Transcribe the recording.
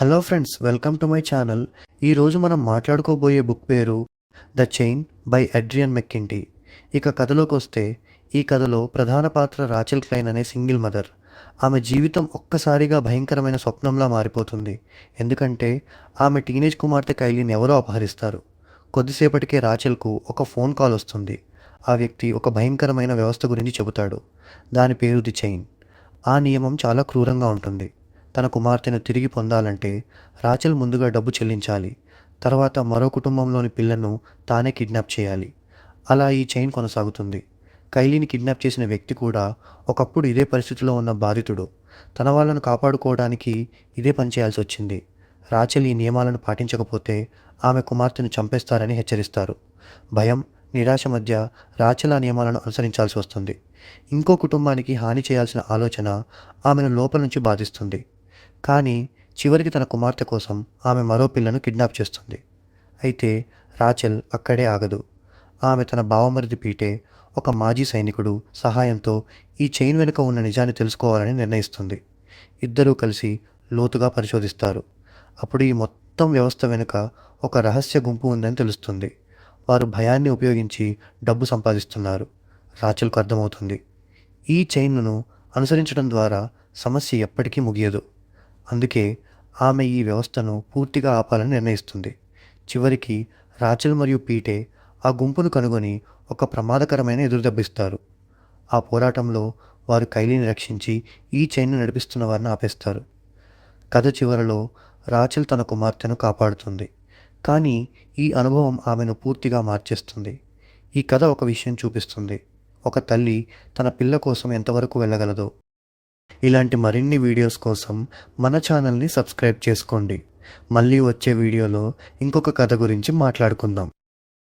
Hello friends, welcome to my channel. ఈరోజు మనం మాట్లాడుకోబోయే book పేరు ద చైన్ బై అడ్రియన్ మెక్కింటీ. ఇక కథలోకి వస్తే, ఈ కథలో ప్రధాన పాత్ర రాచెల్ క్లైన్ అనే సింగిల్ మదర్. ఆమె జీవితం ఒక్కసారిగా భయంకరమైన స్వప్నంలా మారిపోతుంది. ఎందుకంటే ఆమె టీనేజ్ కుమార్తె కైలీని ఎవరో అపహరిస్తారు. కొద్దిసేపటికే రాచెల్కు ఒక ఫోన్ కాల్ వస్తుంది. ఆ వ్యక్తి ఒక భయంకరమైన వ్యవస్థ గురించి చెబుతాడు. దాని పేరు ది చైన్. ఆ నియమం చాలా క్రూరంగా ఉంటుంది. తన కుమార్తెను తిరిగి పొందాలంటే రాచెల్ ముందుగా డబ్బు చెల్లించాలి. తర్వాత మరో కుటుంబంలోని పిల్లను తానే కిడ్నాప్ చేయాలి. అలా ఈ చైన్ కొనసాగుతుంది. కైలీని కిడ్నాప్ చేసిన వ్యక్తి కూడా ఒకప్పుడు ఇదే పరిస్థితిలో ఉన్న బాధితుడు. తన వాళ్ళను కాపాడుకోవడానికి ఇదే పని చేయాల్సి వచ్చింది. రాచెల్ ఈ నియమాలను పాటించకపోతే ఆమె కుమార్తెను చంపేస్తారని హెచ్చరిస్తారు. భయం, నిరాశ మధ్య రాచెల్ ఆ నియమాలను అనుసరించాల్సి వస్తుంది. ఇంకో కుటుంబానికి హాని చేయాల్సిన ఆలోచన ఆమెను లోపల నుంచి బాధిస్తుంది. కానీ చివరికి తన కుమార్తె కోసం ఆమె మరో పిల్లను కిడ్నాప్ చేస్తుంది. అయితే రాచెల్ అక్కడే ఆగదు. ఆమె తన బావమరిది పీటే, ఒక మాజీ సైనికుడు సహాయంతో ఈ చైన్ వెనుక ఉన్న నిజాన్ని తెలుసుకోవాలని నిర్ణయిస్తుంది. ఇద్దరూ కలిసి లోతుగా పరిశోధిస్తారు. అప్పుడు ఈ మొత్తం వ్యవస్థ వెనుక ఒక రహస్య గుంపు ఉందని తెలుస్తుంది. వారు భయాన్ని ఉపయోగించి డబ్బు సంపాదిస్తున్నారు. రాచెల్కు అర్థమవుతుంది, ఈ చైన్ను అనుసరించడం ద్వారా సమస్య ఎప్పటికీ ముగియదు. అందుకే ఆమె ఈ వ్యవస్థను పూర్తిగా ఆపాలని నిర్ణయిస్తుంది. చివరికి రాచెల్ మరియు పీటే ఆ గుంపును కనుగొని ఒక ప్రమాదకరమైన ఎదురుదెబ్బిస్తారు. ఆ పోరాటంలో వారు కైలీని రక్షించి ఈ చైన్ను నడిపిస్తున్న వారిని ఆపేస్తారు. కథ చివరలో రాచెల్ తన కుమార్తెను కాపాడుతుంది. కానీ ఈ అనుభవం ఆమెను పూర్తిగా మార్చేస్తుంది. ఈ కథ ఒక విషయం చూపిస్తుంది: ఒక తల్లి తన పిల్ల కోసం ఎంతవరకు వెళ్ళగలదో. ఇలాంటి మరిన్ని వీడియోస్ కోసం మన ఛానల్ని సబ్స్క్రైబ్ చేసుకోండి. మళ్ళీ వచ్చే వీడియోలో ఇంకొక కథ గురించి మాట్లాడుకుందాం.